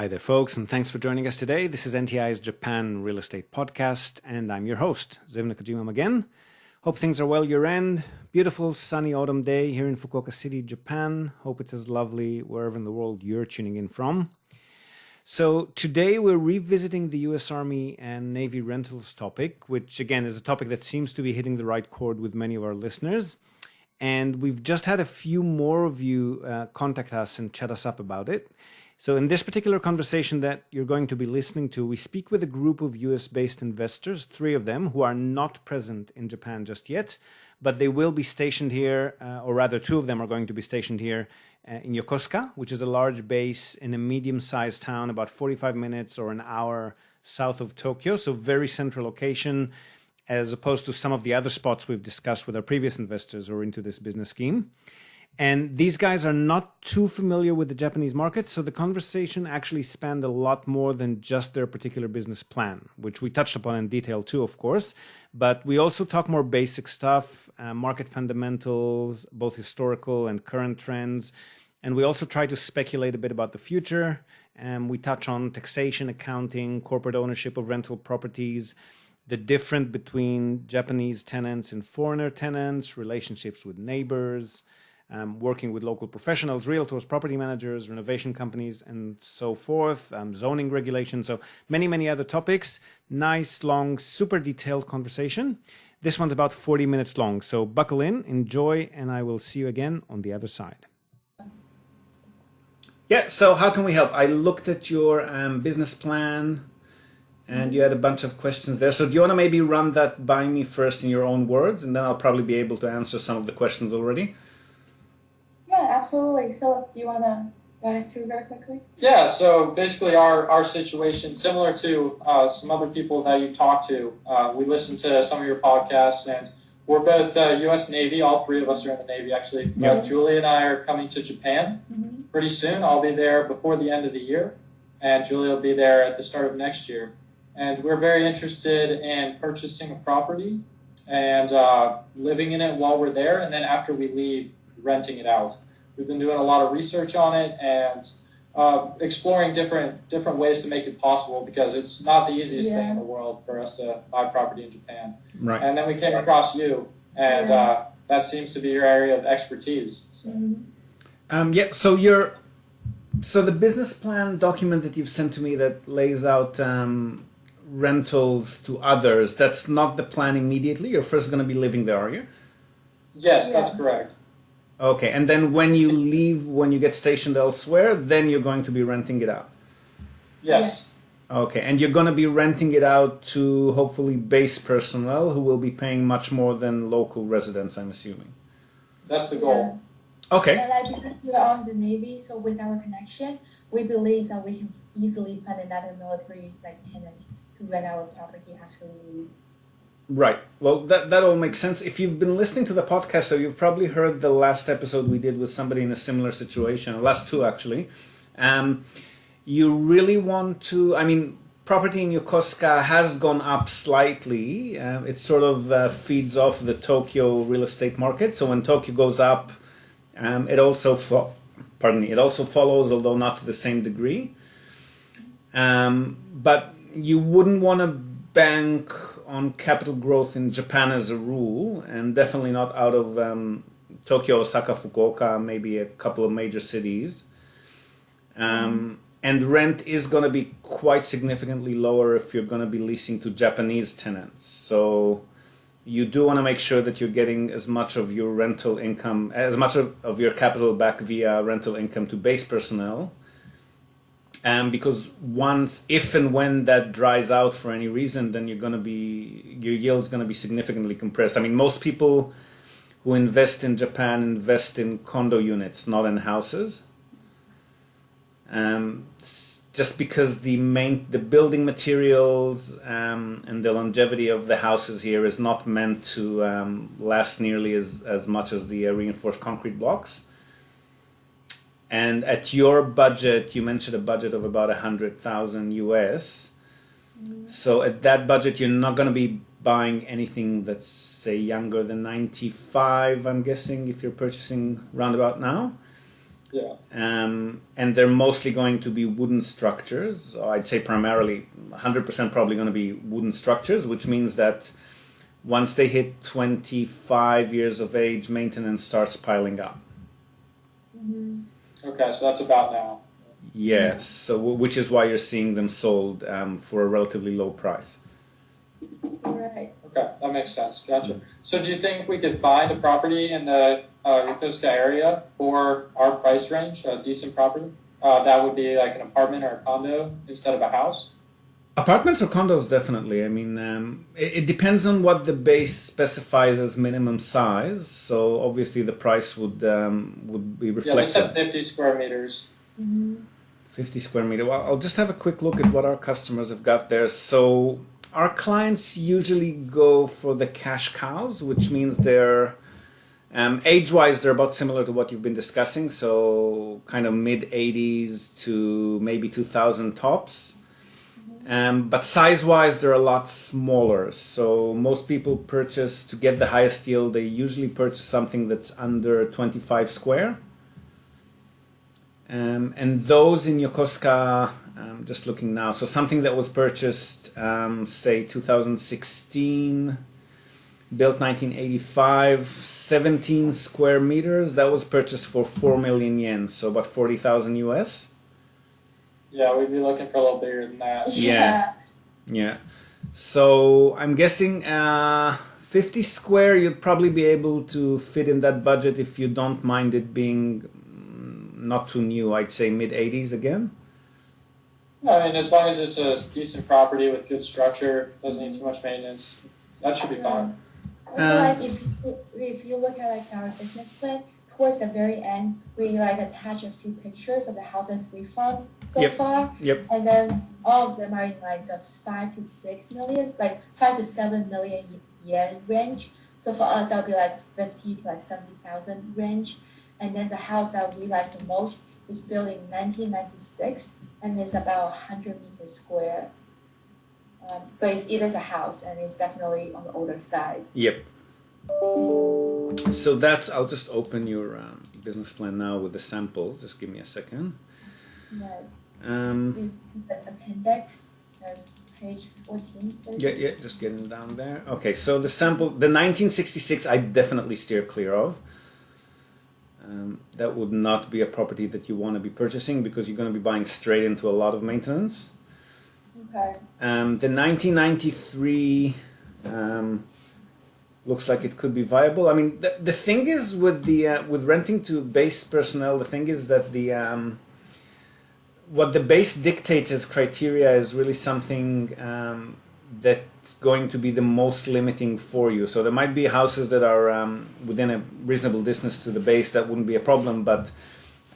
Hi there, folks, and thanks for joining us today. This is NTI's Japan Real Estate Podcast, and I'm your host, Ziv Nakajima again. Hope things are well your end. Beautiful sunny autumn day here in Fukuoka City, Japan. Hope it's as lovely wherever in the world you're tuning in from. So today we're revisiting the US Army and Navy rentals topic, which again is a topic that seems to be hitting the right chord with many of our listeners. And we've just had a few more of you contact us and chat us up about it. So in this particular conversation that you're going to be listening to, we speak with a group of US-based investors, 3 of them, who are not present in Japan just yet, but they will be stationed here, or rather 2 of them are going to be stationed here in Yokosuka, which is a large base in a medium-sized town, about 45 minutes or an hour south of Tokyo, so very central location, as opposed to some of the other spots we've discussed with our previous investors who are into this business scheme. And these guys are not too familiar with the Japanese market, so the conversation actually spanned a lot more than just their particular business plan, which we touched upon in detail too, of course. But we also talk more basic stuff, market fundamentals, both historical and current trends. And we also try to speculate a bit about the future. We touch on taxation, accounting, corporate ownership of rental properties, the difference between Japanese tenants and foreigner tenants, relationships with neighbors, working with local professionals, realtors, property managers, renovation companies, and so forth, zoning regulations, so many other topics. Nice, long, super detailed conversation. This one's about 40 minutes long, so buckle in, enjoy, and I will see you again on the other side. Yeah, so how can we help? I looked at your business plan, and you had a bunch of questions there. So do you want to maybe run that by me first in your own words, and then I'll probably be able to answer some of the questions already? Yeah, absolutely. Philip, do you want to go through very quickly? Yeah, so basically our situation, similar to some other people that you've talked to, we listened to some of your podcasts, and we're both U.S. Navy. All 3 of us are in the Navy, actually. Yeah. Julie and I are coming to Japan pretty soon. I'll be there before the end of the year, and Julie will be there at the start of next year. And we're very interested in purchasing a property and living in it while we're there, and then after we leave, renting it out. We've been doing a lot of research on it and exploring different ways to make it possible, because it's not the easiest thing in the world for us to buy property in Japan. Right. And then we came across you, and that seems to be your area of expertise. So. So the business plan document that you've sent to me that lays out rentals to others, that's not the plan immediately? You're first going to be living there, are you? Yes, that's correct. Okay, and then when you leave, when you get stationed elsewhere, then you're going to be renting it out? Yes. Okay, and you're going to be renting it out to hopefully base personnel who will be paying much more than local residents, I'm assuming. That's the goal. Okay. And because we are on the Navy, so with our connection, we believe that we can easily find another military tenant to rent our property after we leave. Right. Well, that all makes sense. If you've been listening to the podcast, so you've probably heard the last episode we did with somebody in a similar situation, the last 2 actually. You really want to, property in Yokosuka has gone up slightly. It sort of feeds off the Tokyo real estate market. So when Tokyo goes up, it also follows, although not to the same degree. But you wouldn't want to bank on capital growth in Japan as a rule, and definitely not out of Tokyo, Osaka, Fukuoka, maybe a couple of major cities. And rent is going to be quite significantly lower if you're going to be leasing to Japanese tenants. So you do want to make sure that you're getting as much of your rental income, as much of your capital back via rental income to base personnel. Because if and when that dries out for any reason, then your yield's going to be significantly compressed. Most people who invest in Japan invest in condo units, not in houses. Just because the building materials and the longevity of the houses here is not meant to last nearly as much as the reinforced concrete blocks. And at your budget, you mentioned a budget of about 100,000 US. So at that budget, you're not going to be buying anything that's, say, younger than 95, I'm guessing, if you're purchasing roundabout now. Yeah. And they're mostly going to be wooden structures. I'd say primarily 100% probably going to be wooden structures, which means that once they hit 25 years of age, maintenance starts piling up. Okay, so that's about now. Yes, so which is why you're seeing them sold for a relatively low price. Right. Okay, that makes sense. Gotcha. So do you think we could find a property in the Yokosuka area for our price range, a decent property? That would be like an apartment or a condo instead of a house? Apartments or condos, definitely. I mean, it depends on what the base specifies as minimum size. So obviously the price would be Yeah, they reflected. said 50 square meters. 50 square meter. Well, I'll just have a quick look at what our customers have got there. So our clients usually go for the cash cows, which means they're age-wise, they're about similar to what you've been discussing. So kind of mid-80s to maybe 2000 tops. But size-wise, they're a lot smaller. So most people purchase, to get the highest yield, they usually purchase something that's under 25 square. And those in Yokosuka, just looking now, so something that was purchased, say 2016, built 1985, 17 square meters, that was purchased for 4 million yen, so about 40,000 US. Yeah, we'd be looking for a little bigger than that. Yeah. So I'm guessing 50 square, you'd probably be able to fit in that budget if you don't mind it being not too new. I'd say mid-80s again. I mean, as long as it's a decent property with good structure, doesn't need too much maintenance, that should be fine. Also, like if you look at like our business plan, towards the very end, we like attach a few pictures of the houses we found so far. Yep. And then all of them are in like the 5 to 6 million, like 5 to 7 million yen range. So for us, that'll be like 50 to like 70,000 range. And then the house that we like the most is built in 1996, and it's about 100 meters square. But it is a house, and it's definitely on the older side. Yep. So I'll just open your business plan now with the sample. Just give me a second. Right. Um, The appendix, page 14. yeah, just getting down there. Okay, so the sample, the 1966, I definitely steer clear of. That would not be a property that you want to be purchasing because you're going to be buying straight into a lot of maintenance. Okay. The 1993 looks like it could be viable. I mean, the thing is with with renting to base personnel, the thing is that what the base dictates as criteria is really something that's going to be the most limiting for you. So there might be houses that are within a reasonable distance to the base that wouldn't be a problem, but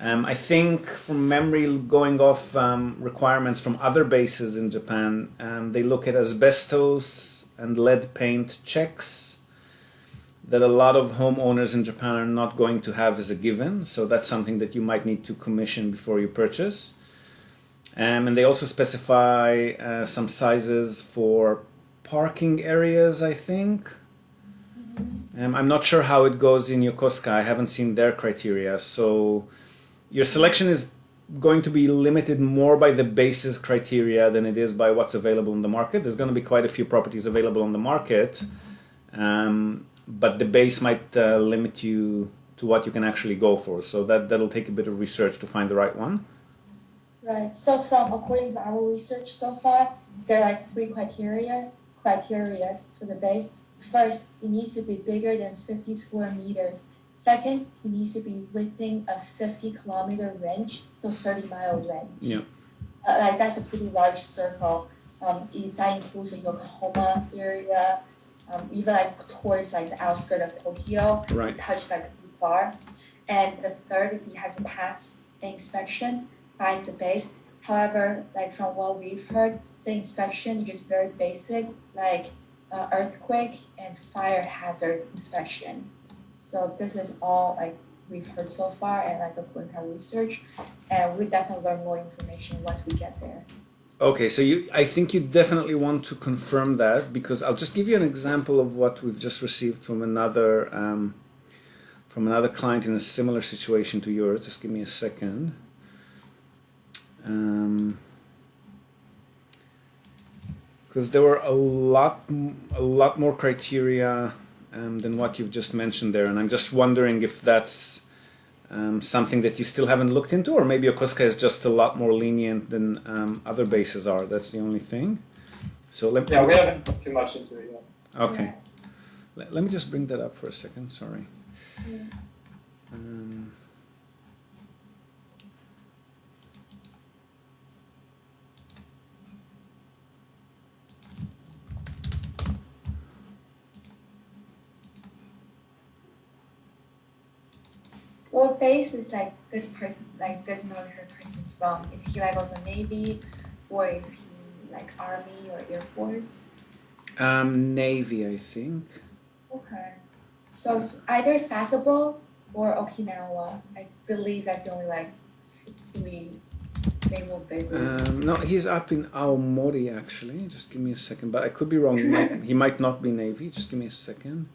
I think from memory, going off requirements from other bases in Japan, they look at asbestos and lead paint checks that a lot of homeowners in Japan are not going to have as a given. So that's something that you might need to commission before you purchase. And they also specify some sizes for parking areas, I think. I'm not sure how it goes in Yokosuka. I haven't seen their criteria. So your selection is going to be limited more by the basis criteria than it is by what's available in the market. There's going to be quite a few properties available on the market, but the base might limit you to what you can actually go for. So that'll take a bit of research to find the right one. Right. So according to our research so far, there are like 3 criteria for the base. First, it needs to be bigger than 50 square meters. Second, it needs to be within a 50-kilometer range, so 30-mile range. Yeah. Like that's a pretty large circle. That includes the Yokohama area, even like towards like the outskirts of Tokyo. Right. Touch like pretty far. And the third is it has to pass the inspection by the base. However, like from what we've heard, the inspection is just very basic, like earthquake and fire hazard inspection. So this is all like we've heard so far and like according to our research, and we definitely learn more information once we get there. Okay, so I think you definitely want to confirm that, because I'll just give you an example of what we've just received from another from another client in a similar situation to yours. Just give me a second. Because there were a lot more criteria than what you've just mentioned there, and I'm just wondering if that's something that you still haven't looked into, or maybe Yokosuka is just a lot more lenient than other bases are. That's the only thing. So we haven't looked too much into it yet. Okay. Let me just bring that up for a second. Sorry. What base is like this person, like this military person from? Is he like also Navy, or is he like Army or Air Force? Navy, I think. Okay. So it's either Sasebo or Okinawa. I believe that's the only like 3 naval bases. No, he's up in Aomori actually. Just give me a second, but I could be wrong. He might not be Navy. Just give me a second.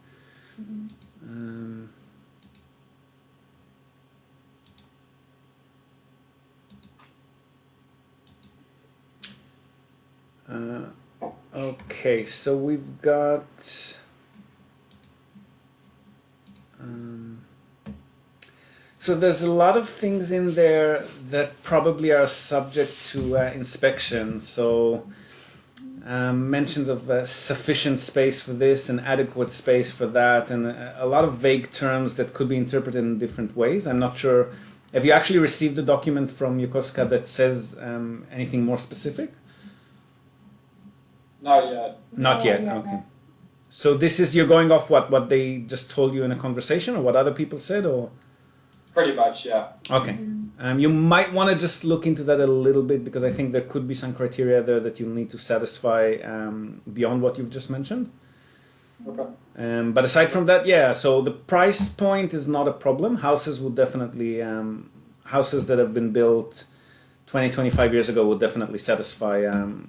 Okay, so we've got so there's a lot of things in there that probably are subject to inspection. So mentions of sufficient space for this and adequate space for that, and a lot of vague terms that could be interpreted in different ways. I'm not sure. Have you actually received a document from Yokosuka that says anything more specific? Not yet. Not yet. Yeah, Okay. no. So this is, you're going off what they just told you in a conversation, or what other people said, or? Pretty much, yeah. Okay. You might want to just look into that a little bit, because I think there could be some criteria there that you'll need to satisfy beyond what you've just mentioned. Okay. But aside from that, yeah, so the price point is not a problem. Houses would definitely, houses that have been built 20, 25 years ago would definitely satisfy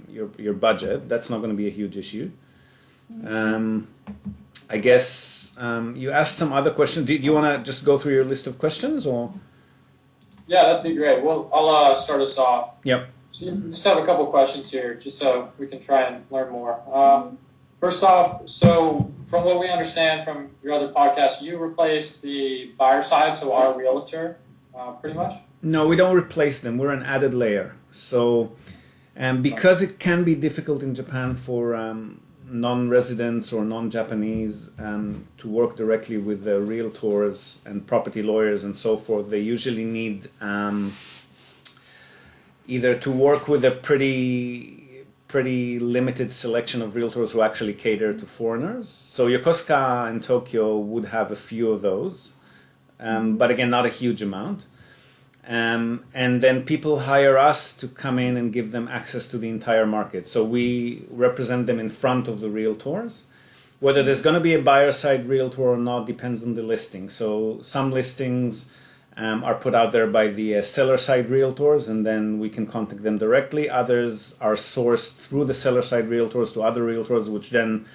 your budget. That's not going to be a huge issue. I guess you asked some other questions. Do you want to just go through your list of questions, or? Yeah, that'd be great. Well, I'll start us off. Yep. So just have a couple questions here, just so we can try and learn more. First off, so from what we understand from your other podcast, you replaced the buyer side, so our realtor, pretty much? No, we don't replace them. We're an added layer. So because it can be difficult in Japan for non-residents or non-Japanese to work directly with the realtors and property lawyers and so forth, they usually need either to work with a pretty limited selection of realtors who actually cater to foreigners. So Yokosuka and Tokyo would have a few of those, but again, not a huge amount. And then people hire us to come in and give them access to the entire market. So we represent them in front of the realtors. Whether there's going to be a buyer side realtor or not depends on the listing. So some listings are put out there by the seller side realtors, and then we can contact them directly. Others are sourced through the seller side realtors to other realtors, which then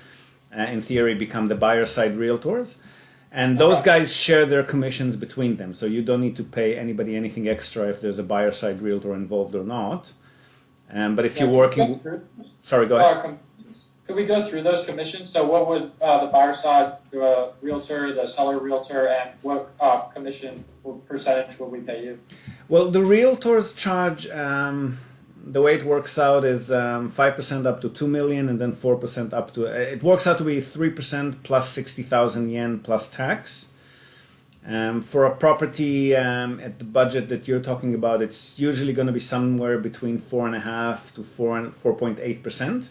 in theory become the buyer side realtors. And those guys share their commissions between them. So you don't need to pay anybody anything extra if there's a buyer side realtor involved or not. But if you're working... Sorry, go ahead. Could we go through those commissions? So what would the buyer side, the realtor, the seller realtor, and what commission or percentage will we pay you? Well, the realtors charge... the way it works out is 5% up to 2 million, and then 4% up to... It works out to be 3% plus 60,000 yen plus tax. For a property at the budget that you're talking about, it's usually going to be somewhere between 4.5% to 4.8%.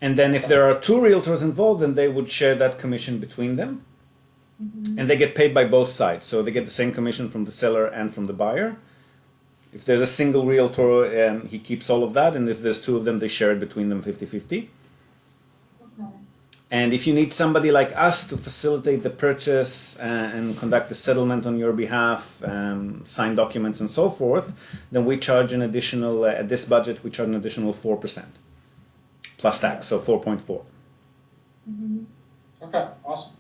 And then if there are two realtors involved, then they would share that commission between them. And they get paid by both sides. So they get the same commission from the seller and from the buyer. If there's a single realtor, he keeps all of that. And if there's two of them, they share it between them 50-50. And if you need somebody like us to facilitate the purchase and conduct the settlement on your behalf, sign documents and so forth, then we charge an additional, at this budget, we charge an additional 4% plus tax, so 4.4. Okay, awesome.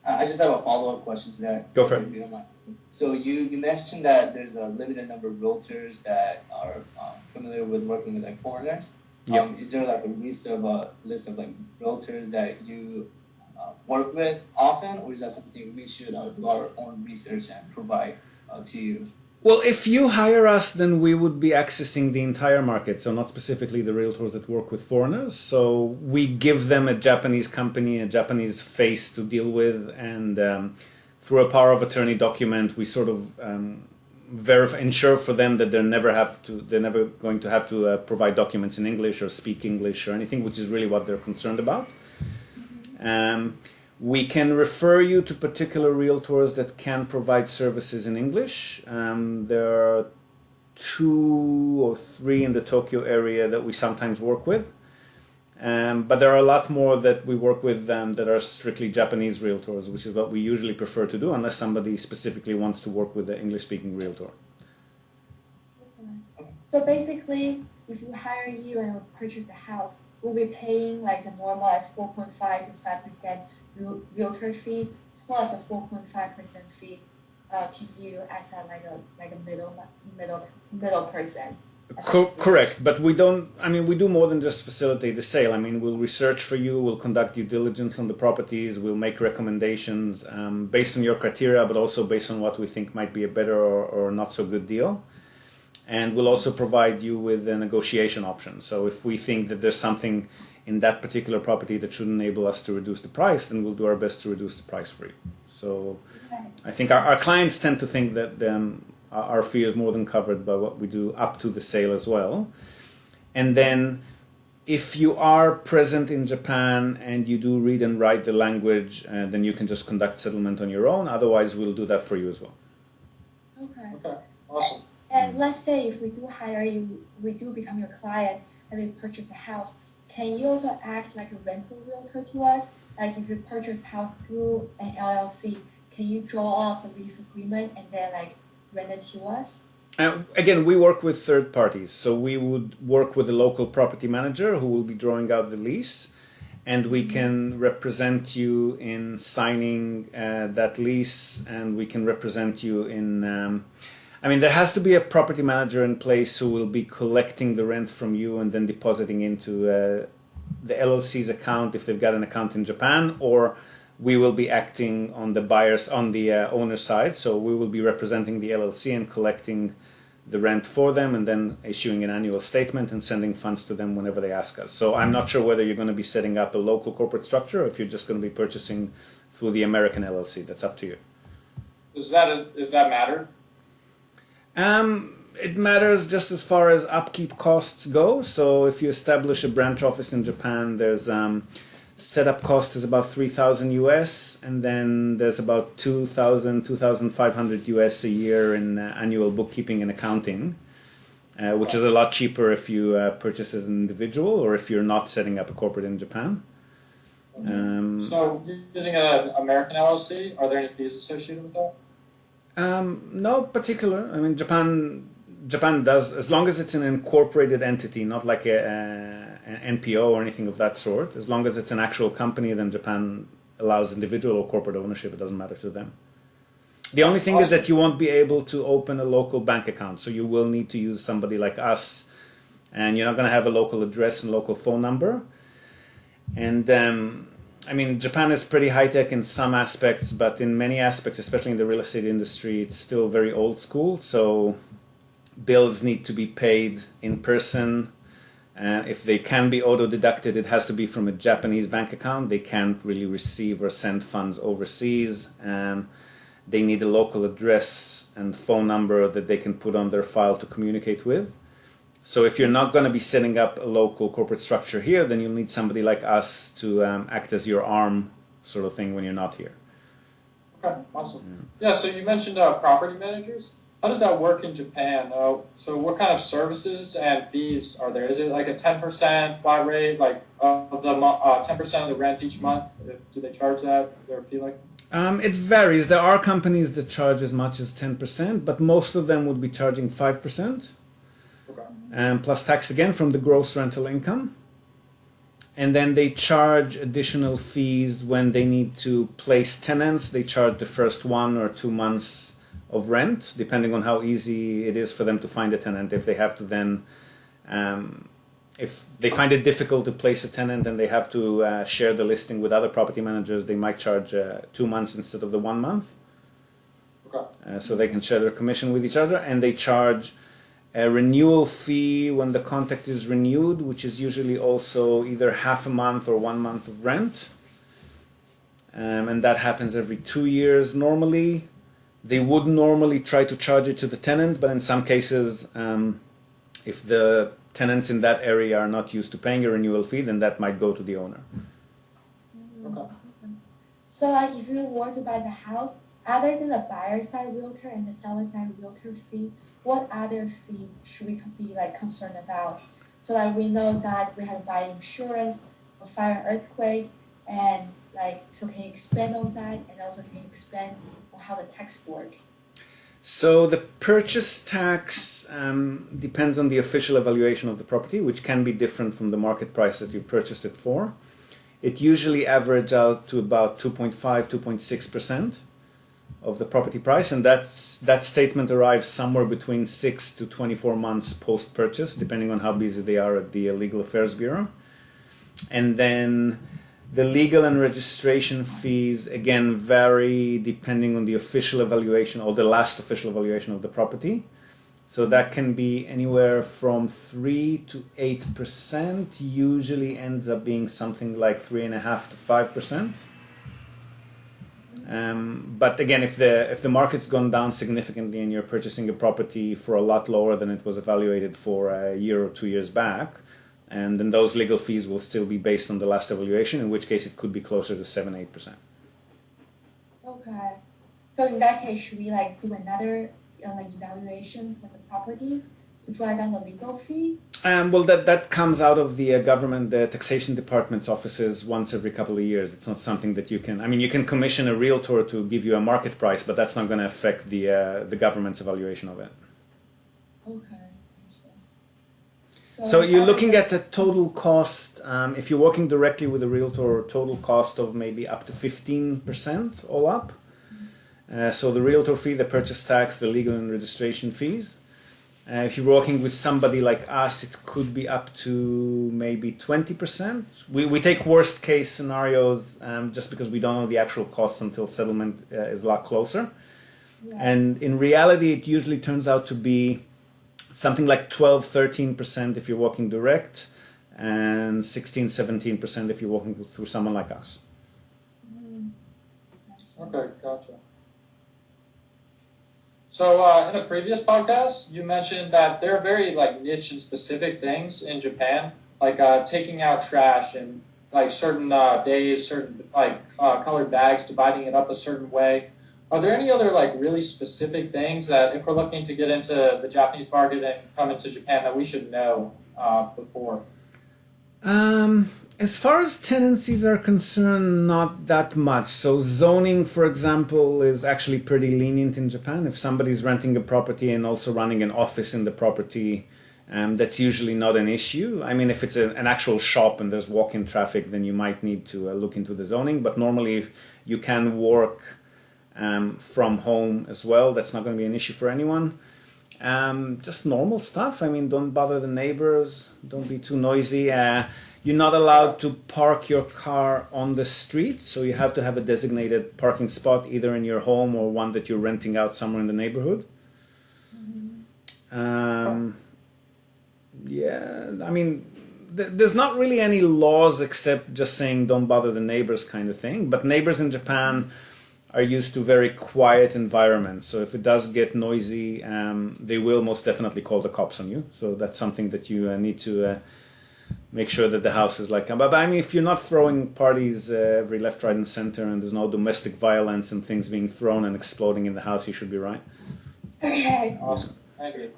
I just have a follow-up question to that. Go for it. If you don't mind. So you mentioned that there's a limited number of realtors that are familiar with working with like foreigners. Yep. Is there like a list of like realtors that you work with often, or is that something we should do our own research and provide to you? Well, if you hire us, then we would be accessing the entire market, so not specifically the realtors that work with foreigners. So we give them a Japanese company, a Japanese face to deal with, and through a power of attorney document, we sort of ensure for them that they're never going to have to provide documents in English or speak English or anything, which is really what they're concerned about. We can refer you to particular realtors that can provide services in English. There are 2 or 3 in the Tokyo area that we sometimes work with. But there are a lot more that we work with that are strictly Japanese realtors, which is what we usually prefer to do unless somebody specifically wants to work with an English-speaking realtor. Okay. So basically, if we hire you and we purchase a house, we'll be paying like the normal like 4.5 to 5% realtor fee plus a 4.5% fee to you as a middle person. Correct, but we do more than just facilitate the sale. I mean, we'll research for you, we'll conduct due diligence on the properties, we'll make recommendations based on your criteria, but also based on what we think might be a better or not so good deal. And we'll also provide you with a negotiation option. So if we think that there's something in that particular property that should enable us to reduce the price, then we'll do our best to reduce the price for you. So I think our clients tend to think that our fee is more than covered by what we do up to the sale as well. And then if you are present in Japan and you do read and write the language, then you can just conduct settlement on your own. Otherwise, we'll do that for you as well. Okay, awesome. And let's say if we do hire you, we do become your client and we purchase a house, can you also act like a rental realtor to us? Like if you purchase a house through an LLC, can you draw up the lease agreement and then like rent it to us? Again, we work with third parties. So we would work with a local property manager who will be drawing out the lease, and we can represent you in signing that lease, and we can represent you in... there has to be a property manager in place who will be collecting the rent from you and then depositing into the LLC's account if they've got an account in Japan, or we will be acting on the owner's side. So we will be representing the LLC and collecting the rent for them and then issuing an annual statement and sending funds to them whenever they ask us. So I'm not sure whether you're going to be setting up a local corporate structure or if you're just going to be purchasing through the American LLC. That's up to you. Does that matter? It matters just as far as upkeep costs go. So if you establish a branch office in Japan, there's setup cost is about $3,000 US, and then there's about $2,500 US a year in annual bookkeeping and accounting, which is a lot cheaper if you purchase as an individual or if you're not setting up a corporate in Japan. So you're using an American LLC. Are there any fees associated with that? No particular. I mean, Japan does, as long as it's an incorporated entity, not like an NPO or anything of that sort. As long as it's an actual company, then Japan allows individual or corporate ownership. It doesn't matter to them. The only thing is that you won't be able to open a local bank account. So you will need to use somebody like us, and you're not going to have a local address and local phone number. And Japan is pretty high-tech in some aspects, but in many aspects, especially in the real estate industry, it's still very old school. So bills need to be paid in person. If they can be auto-deducted, it has to be from a Japanese bank account. They can't really receive or send funds overseas. They need a local address and phone number that they can put on their file to communicate with. So if you're not going to be setting up a local corporate structure here, then you'll need somebody like us to act as your arm sort of thing when you're not here. Okay, awesome. Yeah, so you mentioned property managers. How does that work in Japan? So what kind of services and fees are there? Is it like a 10% flat rate, like of the 10% of the rent each month? Do they charge that? Is there a fee like that? It varies. There are companies that charge as much as 10%, but most of them would be charging 5%. Okay. Plus tax again from the gross rental income. And then they charge additional fees when they need to place tenants. They charge the first 1 or 2 months of rent, depending on how easy it is for them to find a tenant. If they have to then, if they find it difficult to place a tenant and they have to share the listing with other property managers, they might charge 2 months instead of the 1 month. Okay. So they can share their commission with each other, and they charge a renewal fee when the contract is renewed, which is usually also either half a month or 1 month of rent. And that happens every 2 years normally. They would normally try to charge it to the tenant, but in some cases, if the tenants in that area are not used to paying a renewal fee, then that might go to the owner. Okay. So like if you were to buy the house, other than the buyer side realtor and the seller side realtor fee, what other fee should we be like concerned about? So like we know that we have to buy insurance for fire and earthquake, and like so can you explain all that, and also can you explain how the tax works? So the purchase tax depends on the official evaluation of the property, which can be different from the market price that you've purchased it for. It usually averages out to about 2.5, 2.6% of the property price, and that statement arrives somewhere between 6 to 24 months post-purchase, depending on how busy they are at the Legal Affairs Bureau. And then the legal and registration fees, again, vary depending on the official evaluation or the last official evaluation of the property. So that can be anywhere from 3 to 8%, usually ends up being something like 3.5 to 5%. But again, if the market's gone down significantly and you're purchasing a property for a lot lower than it was evaluated for a year or 2 years back, and then those legal fees will still be based on the last evaluation, in which case it could be closer to 7-8%. Okay. So in that case, should we like do another like evaluations for the property to drive down the legal fee? Well, that comes out of the government, the taxation department's offices once every couple of years. It's not something that you can. I mean, you can commission a realtor to give you a market price, but that's not going to affect the government's evaluation of it. Okay. So you're looking at the total cost. If you're working directly with a realtor, total cost of maybe up to 15% all up. So the realtor fee, the purchase tax, the legal and registration fees. If you're working with somebody like us, it could be up to maybe 20%. We take worst case scenarios just because we don't know the actual costs until settlement is a lot closer. Yeah. And in reality, it usually turns out to be something like 12-13% if you're working direct, and 16-17% if you're working through someone like us. Okay, gotcha. So in a previous podcast, you mentioned that there are very like niche and specific things in Japan, like taking out trash and like certain days, certain like colored bags, dividing it up a certain way. Are there any other like really specific things that if we're looking to get into the Japanese market and come into Japan that we should know before? As far as tenancies are concerned, not that much. So zoning, for example, is actually pretty lenient in Japan. If somebody's renting a property and also running an office in the property, that's usually not an issue. I mean, if it's an actual shop and there's walk-in traffic, then you might need to look into the zoning. But normally you can work from home as well. That's not going to be an issue for anyone. Just normal stuff. I mean, don't bother the neighbors. Don't be too noisy. You're not allowed to park your car on the street, so you have to have a designated parking spot either in your home or one that you're renting out somewhere in the neighborhood. Yeah, I mean, there's not really any laws except just saying don't bother the neighbors kind of thing. But neighbors in Japan are used to very quiet environments. So if it does get noisy, they will most definitely call the cops on you. So that's something that you need to make sure that the house is like. But I mean, if you're not throwing parties every left, right, and center, and there's no domestic violence and things being thrown and exploding in the house, you should be right. Okay. Awesome. I agree.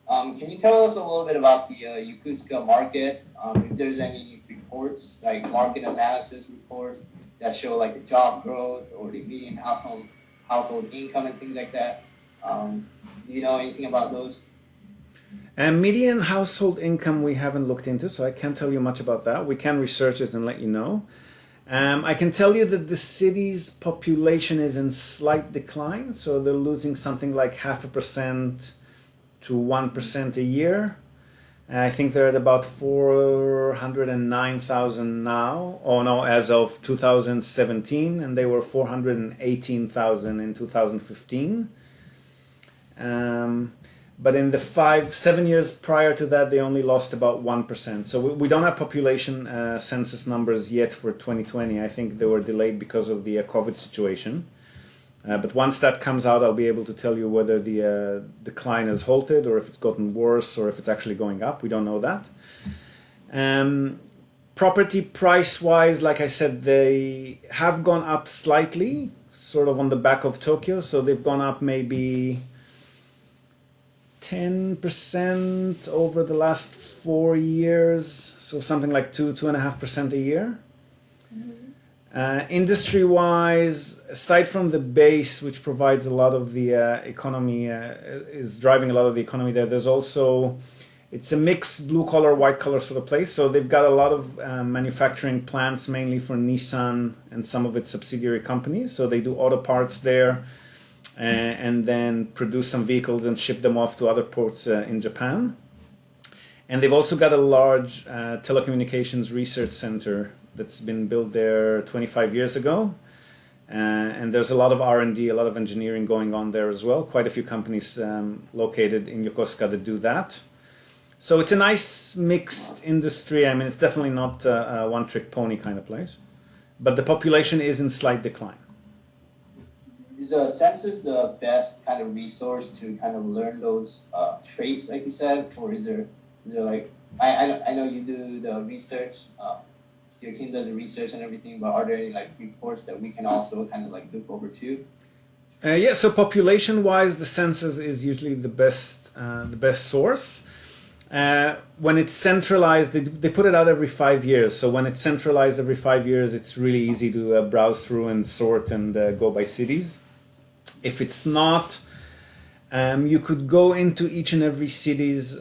Can you tell us a little bit about the Yokosuka market? If there's any reports, like market analysis reports that show like the job growth or the median household income and things like that. Do you know anything about those? And median household income we haven't looked into, so I can't tell you much about that. We can research it and let you know. I can tell you that the city's population is in slight decline, so they're losing something like 0.5% to 1% a year. I think they're at about 409,000 now. Oh no, as of 2017, and they were 418,000 in 2015. But in the 7 years prior to that, they only lost about 1%. So we don't have population census numbers yet for 2020. I think they were delayed because of the COVID situation. But once that comes out, I'll be able to tell you whether the decline has halted or if it's gotten worse or if it's actually going up. We don't know that. Property price-wise, like I said, they have gone up slightly, sort of on the back of Tokyo. So they've gone up maybe 10% over the last 4 years, so something like 2.5% a year. Industry-wise, aside from the base, which provides a lot of the economy, is driving a lot of the economy there, there's also, it's a mixed blue-collar, white-collar sort of place. So they've got a lot of manufacturing plants, mainly for Nissan and some of its subsidiary companies. So they do auto parts there, and then produce some vehicles and ship them off to other ports in Japan. And they've also got a large telecommunications research center that's been built there 25 years ago. And there's a lot of R&D, a lot of engineering going on there as well. Quite a few companies located in Yokosuka that do that. So it's a nice mixed industry. I mean, it's definitely not a one-trick pony kind of place. But the population is in slight decline. Is the census the best kind of resource to kind of learn those traits, like you said, or is there like I know you do the research, your team does the research and everything, but are there any like reports that we can also kind of like look over too? Yeah, so population-wise, the census is usually the best source. When it's centralized, they put it out every 5 years. So when it's centralized every 5 years, it's really easy to browse through and sort and go by cities. If it's not, you could go into each and every city's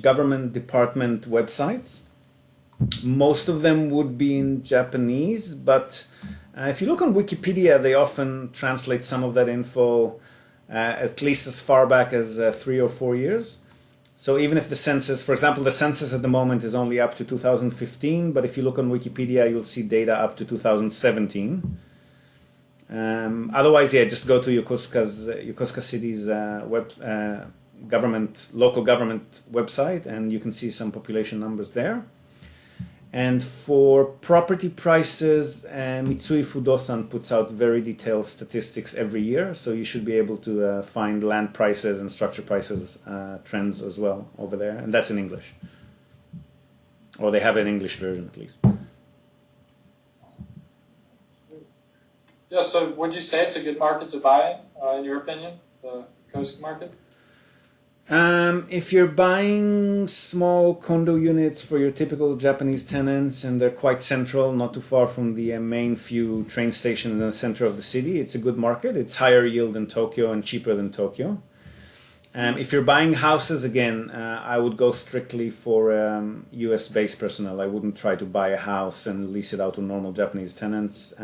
government department websites. Most of them would be in Japanese, but if you look on Wikipedia, they often translate some of that info at least as far back as 3 or 4 years. So even if the census, for example, the census at the moment is only up to 2015, but if you look on Wikipedia, you'll see data up to 2017. Otherwise, just go to Yokosuka City's local government website, and you can see some population numbers there. And for property prices, Mitsui Fudosan puts out very detailed statistics every year, so you should be able to find land prices and structure prices trends as well over there, and that's in English. Or they have an English version at least. Yeah, so would you say it's a good market to buy in your opinion, the Yokosuka market? If you're buying small condo units for your typical Japanese tenants and they're quite central, not too far from the main few train stations in the center of the city, it's a good market. It's higher yield than Tokyo and cheaper than Tokyo. If you're buying houses, again, I would go strictly for US-based personnel. I wouldn't try to buy a house and lease it out to normal Japanese tenants.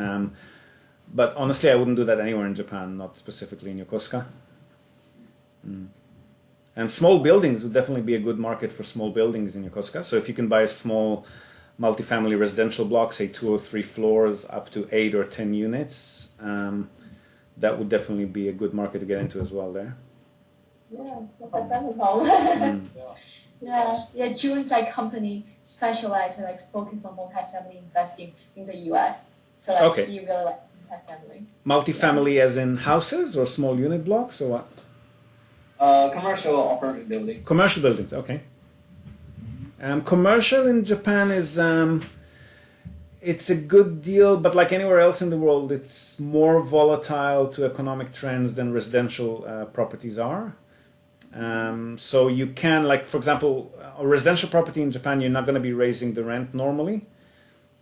But honestly, I wouldn't do that anywhere in Japan, not specifically in Yokosuka. And small buildings would definitely be a good market for small buildings in Yokosuka. So if you can buy a small multifamily residential block, say 2 or 3 floors, up to 8 or 10 units, that would definitely be a good market to get into as well there. Yeah, yeah. June's like company specialized or like focus on multifamily investing in the US. So like Okay. he really like multifamily. Multifamily as in houses or small unit blocks or what? Commercial apartment buildings. Commercial buildings, okay. Commercial in Japan is, it's a good deal, but like anywhere else in the world, it's more volatile to economic trends than residential properties are. So you can, like, for example, a residential property in Japan, you're not going to be raising the rent normally.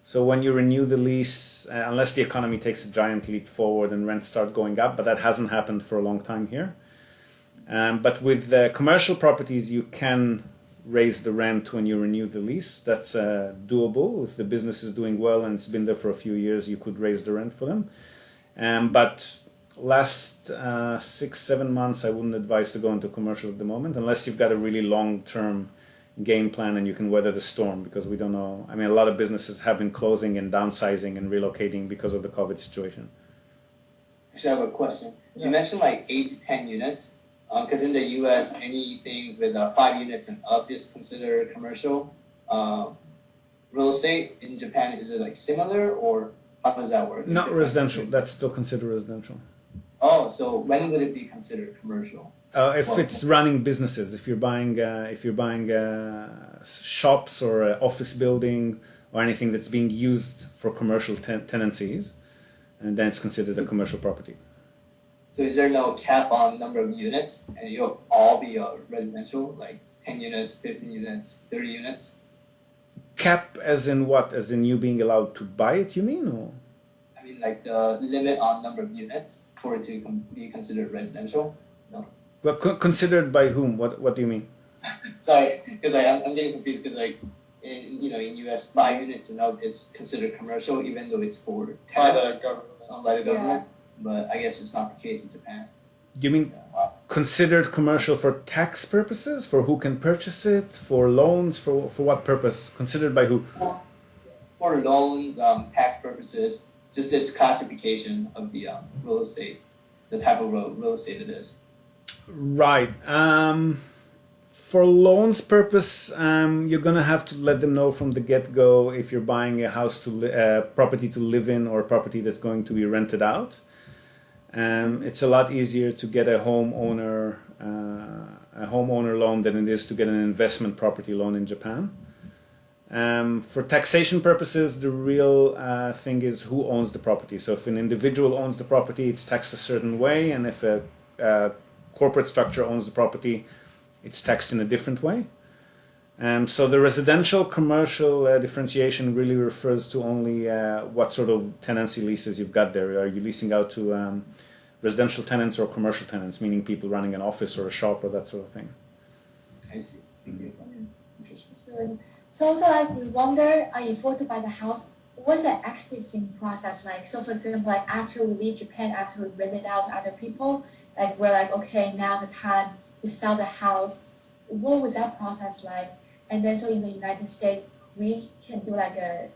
So when you renew the lease, unless the economy takes a giant leap forward and rents start going up, but that hasn't happened for a long time here. But with commercial properties, you can raise the rent when you renew the lease. That's doable. If the business is doing well and it's been there for a few years, you could raise the rent for them. But last 6-7 months, I wouldn't advise to go into commercial at the moment unless you've got a really long-term game plan and you can weather the storm, because we don't know. I mean, a lot of businesses have been closing and downsizing and relocating because of the COVID situation. Actually, I have a question. Yeah. You mentioned like 8 to 10 units. Because in the U.S., anything with 5 units and up is considered commercial real estate. In Japan, is it like similar, or how does that work? Not residential. That's still considered residential. Oh, so when would it be considered commercial? If it's running businesses, if you're buying shops or an office building or anything that's being used for commercial tenancies, and then it's considered a commercial property. So is there no cap on number of units, and it'll all be residential, like 10 units, 15 units, 30 units? Cap as in what? As in you being allowed to buy it, you mean? Or? I mean, like the limit on number of units for it to be considered residential? No. Well, considered by whom? What do you mean? Sorry, because I'm getting confused because like in US 5 units and up is considered commercial even though it's for By tenants the government. by the government. But I guess it's not the case in Japan. You mean considered commercial for tax purposes? For who can purchase it? For loans? For what purpose? Considered by who? For loans, tax purposes, just this classification of the real estate, the type of real estate it is. Right. For loans purpose, you're gonna have to let them know from the get-go if you're buying a house property to live in or a property that's going to be rented out. It's a lot easier to get a homeowner loan than it is to get an investment property loan in Japan. For taxation purposes, the real thing is who owns the property. So if an individual owns the property, it's taxed a certain way, and if a corporate structure owns the property, it's taxed in a different way. So the residential commercial differentiation really refers to only what sort of tenancy leases you've got there. Are you leasing out to residential tenants or commercial tenants, meaning people running an office or a shop or that sort of thing? I see. Interesting. So also like we wonder if we were to buy the house, what's the exiting process like? So for example, like after we leave Japan, after we rent it out to other people, like we're like, okay, now's the time to sell the house. What was that process like? And then so in the United States, we can do like a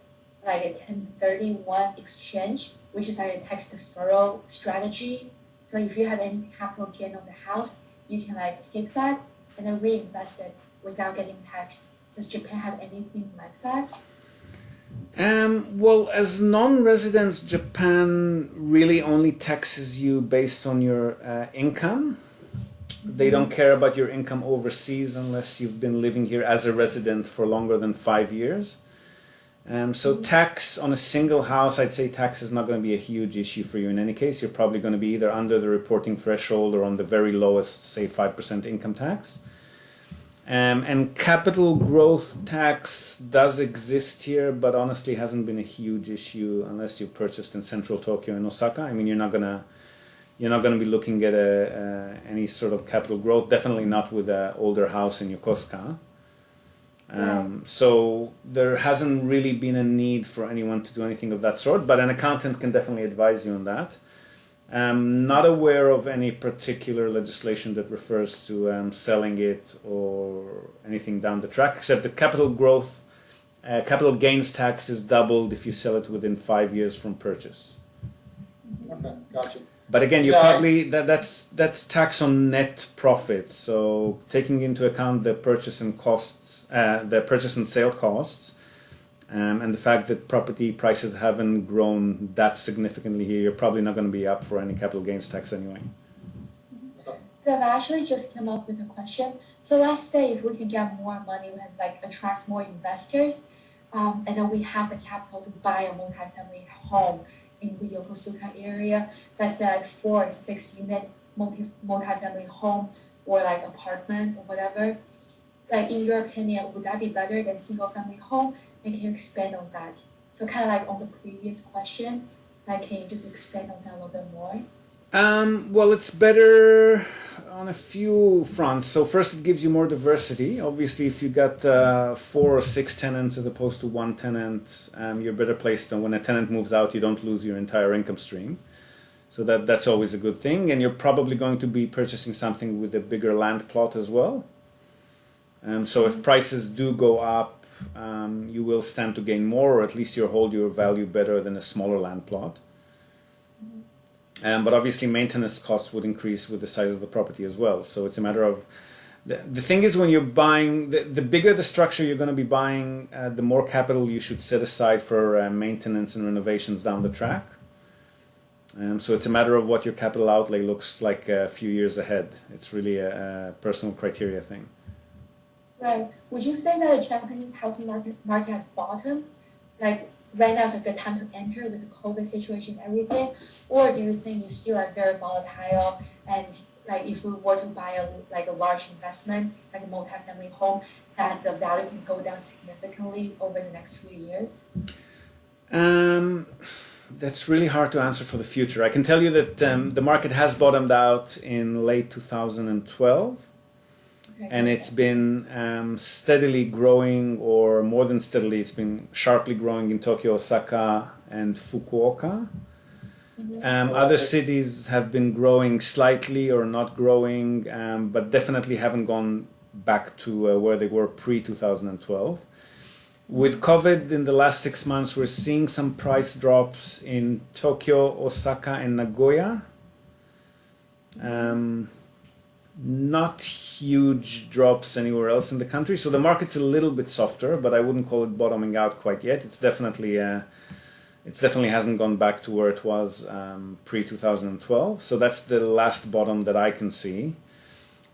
1031 exchange, which is like a tax deferral strategy. So if you have any capital gain on the house, you can like take that and then reinvest it without getting taxed. Does Japan have anything like that? Well, as non-residents, Japan really only taxes you based on your income. They don't care about your income overseas unless you've been living here as a resident for longer than 5 years. So tax on a single house, I'd say tax is not going to be a huge issue for you in any case. You're probably going to be either under the reporting threshold or on the very lowest, say 5% income tax. And capital growth tax does exist here, but honestly hasn't been a huge issue unless you purchased in central Tokyo and Osaka. I mean, you're not gonna be looking at any sort of capital growth. Definitely not with an older house in Yokosuka. So there hasn't really been a need for anyone to do anything of that sort, but an accountant can definitely advise you on that. Not aware of any particular legislation that refers to selling it or anything down the track, except the capital gains tax is doubled if you sell it within 5 years from purchase. Okay, gotcha. But again, that's tax on net profits. So taking into account the purchase and sale costs, and the fact that property prices haven't grown that significantly here, you're probably not going to be up for any capital gains tax anyway. So I've actually just come up with a question. So let's say if we can get more money, we can like attract more investors, and then we have the capital to buy a multi-family home in the Yokosuka area. Let's say like 4 or 6 unit multi-family home or like apartment or whatever. Like in your opinion, would that be better than single family home? And can you expand on that? So kind of like on the previous question, like can you just expand on that a little bit more? Well, it's better on a few fronts. So first, it gives you more diversity. Obviously, if you got 4 or 6 tenants as opposed to one tenant, you're better placed. And when a tenant moves out, you don't lose your entire income stream. So that's always a good thing. And you're probably going to be purchasing something with a bigger land plot as well. So if prices do go up, you will stand to gain more, or at least you'll hold your value better than a smaller land plot. But obviously maintenance costs would increase with the size of the property as well. So it's a matter of, the thing is when you're buying, the bigger the structure you're going to be buying, the more capital you should set aside for maintenance and renovations down the track. So it's a matter of what your capital outlay looks like a few years ahead. It's really a personal criteria thing. Right. Would you say that the Japanese housing market has bottomed? Like right now is a good time to enter with the COVID situation and everything? Or do you think it's still like very volatile, and like if we were to buy a large investment, like a multi-family home, that the value can go down significantly over the next few years? That's really hard to answer for the future. I can tell you that the market has bottomed out in late 2012. And it's been steadily growing, or more than steadily, it's been sharply growing in Tokyo, Osaka, and Fukuoka. Other cities have been growing slightly or not growing, but definitely haven't gone back to where they were pre-2012. With COVID in the last 6 months, we're seeing some price drops in Tokyo, Osaka, and Nagoya. Not huge drops anywhere else in the country, so the market's a little bit softer, but I wouldn't call it bottoming out quite yet. It definitely hasn't gone back to where it was pre-2012. So that's the last bottom that I can see.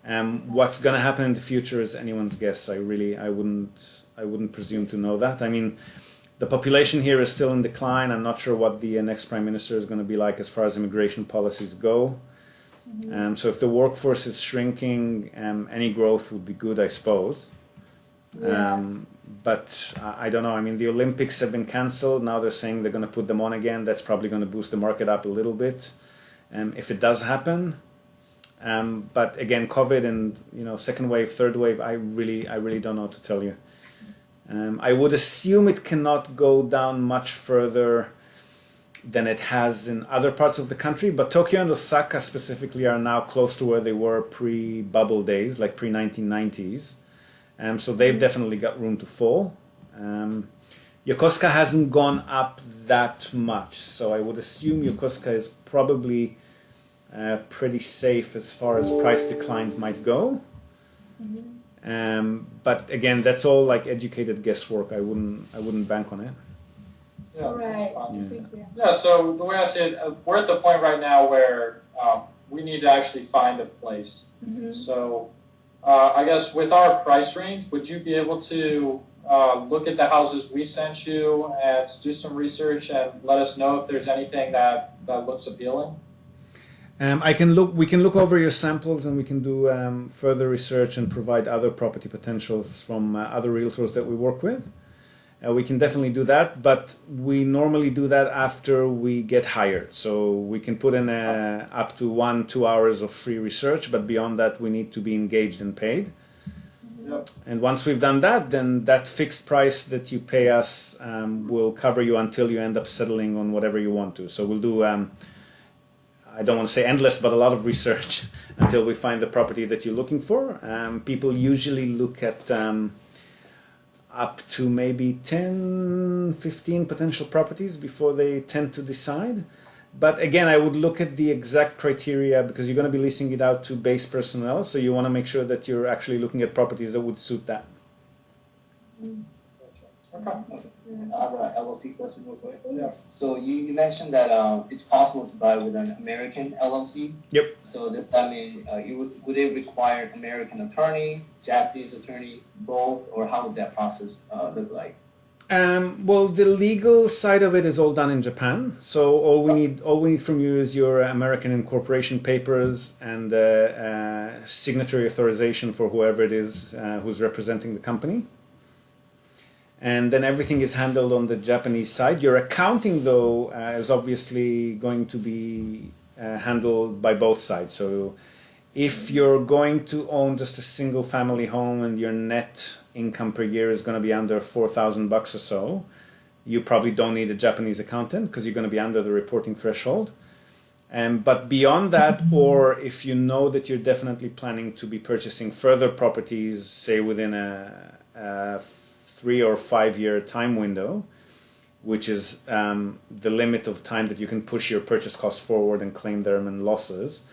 What's going to happen in the future is anyone's guess. I wouldn't presume to know that. I mean, the population here is still in decline. I'm not sure what the next prime minister is going to be like as far as immigration policies go. So if the workforce is shrinking, any growth would be good, I suppose. Yeah. But I don't know. I mean, the Olympics have been cancelled. Now they're saying they're going to put them on again. That's probably going to boost the market up a little bit, if it does happen. But again, COVID and second wave, third wave, I really don't know what to tell you. I would assume it cannot go down much further than it has in other parts of the country, but Tokyo and Osaka specifically are now close to where they were pre-bubble days, like pre-1990s. So they've definitely got room to fall. Yokosuka hasn't gone up that much, so I would assume Yokosuka is probably pretty safe as far as price declines might go. But again, that's all like educated guesswork. I wouldn't bank on it. Yeah, Right. that's fine. Thank you. Yeah, so the way I see it, we're at the point right now where we need to actually find a place. So I guess with our price range, would you be able to look at the houses we sent you and do some research and let us know if there's anything that looks appealing? We can look over your samples, and we can do further research and provide other property potentials from other realtors that we work with. We can definitely do that, but we normally do that after we get hired. So we can put in up to 1-2 hours of free research, but beyond that, we need to be engaged and paid. Yep. And once we've done that, then that fixed price that you pay us will cover you until you end up settling on whatever you want to. So we'll do, I don't want to say endless, but a lot of research until we find the property that you're looking for. People usually look at up to maybe 10, 15 potential properties before they tend to decide. But again, I would look at the exact criteria, because you're going to be leasing it out to base personnel. So you want to make sure that you're actually looking at properties that would suit that. Okay. I have an LLC question real quick. Yes. So you mentioned that it's possible to buy with an American LLC. Yep. So does that mean would it require American attorney, Japanese attorney, both, or how would that process look like? Well, the legal side of it is all done in Japan. So all we need from you is your American incorporation papers and signatory authorization for whoever it is who's representing the company. And then everything is handled on the Japanese side. Your accounting, though, is obviously going to be handled by both sides. So If you're going to own just a single family home and your net income per year is going to be under $4,000 or so, you probably don't need a Japanese accountant because you're going to be under the reporting threshold. But beyond that, or if you know that you're definitely planning to be purchasing further properties, say within a 3 or 5 year time window, which is the limit of time that you can push your purchase costs forward and claim them in losses.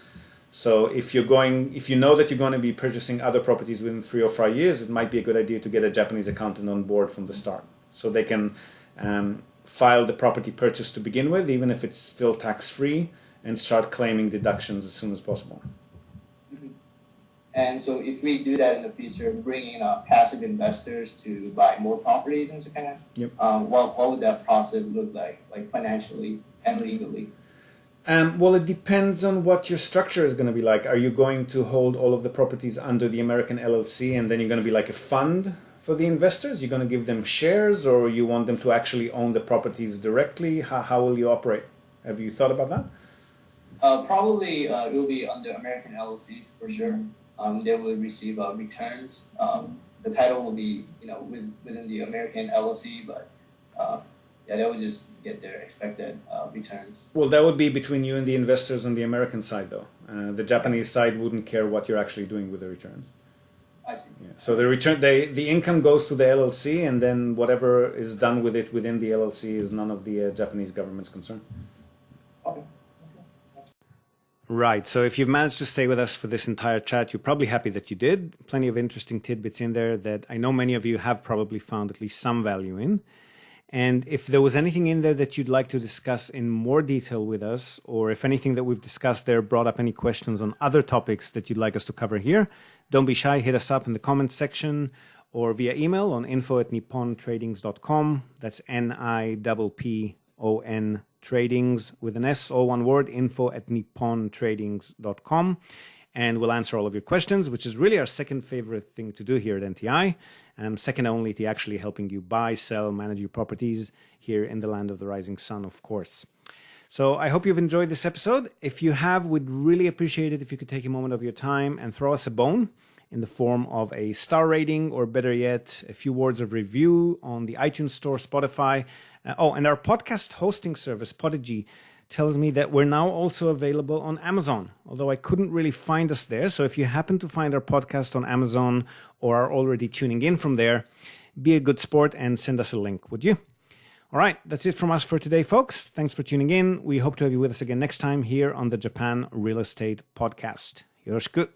So if you know that you're going to be purchasing other properties within 3 or 5 years, it might be a good idea to get a Japanese accountant on board from the start, so they can file the property purchase to begin with, even if it's still tax-free, and start claiming deductions as soon as possible. Mm-hmm. And so if we do that in the future, bringing passive investors to buy more properties in Japan, yep. What would that process look like financially and legally? Well, it depends on what your structure is going to be like. Are you going to hold all of the properties under the American LLC and then you're going to be like a fund for the investors? You're going to give them shares, or you want them to actually own the properties directly? How will you operate? Have you thought about that? Probably it will be under American LLCs for sure. They will receive returns. The title will be within the American LLC, but they will just get their expected returns. Well, that would be between you and the investors on the American side, though. The Japanese side wouldn't care what you're actually doing with the returns. I see. Yeah. So the income goes to the LLC, and then whatever is done with it within the LLC is none of the Japanese government's concern. Okay. Right. So if you've managed to stay with us for this entire chat, you're probably happy that you did. Plenty of interesting tidbits in there that I know many of you have probably found at least some value in. And if there was anything in there that you'd like to discuss in more detail with us, or if anything that we've discussed there brought up any questions on other topics that you'd like us to cover here, don't be shy. Hit us up in the comments section or via email on info@nippontradings.com. That's NIPPON Tradings with an S, all one word, info@nippontradings.com. And we'll answer all of your questions, which is really our second favorite thing to do here at NTI. Second only to actually helping you buy, sell, manage your properties here in the land of the rising sun, of course. So I hope you've enjoyed this episode. If you have, we'd really appreciate it if you could take a moment of your time and throw us a bone in the form of a star rating, or better yet, a few words of review on the iTunes Store, Spotify. And our podcast hosting service, Podigy, tells me that we're now also available on Amazon, although I couldn't really find us there. So if you happen to find our podcast on Amazon or are already tuning in from there, be a good sport and send us a link, would you? All right, that's it from us for today, folks. Thanks for tuning in. We hope to have you with us again next time here on the Japan Real Estate Podcast. Yoroshiku.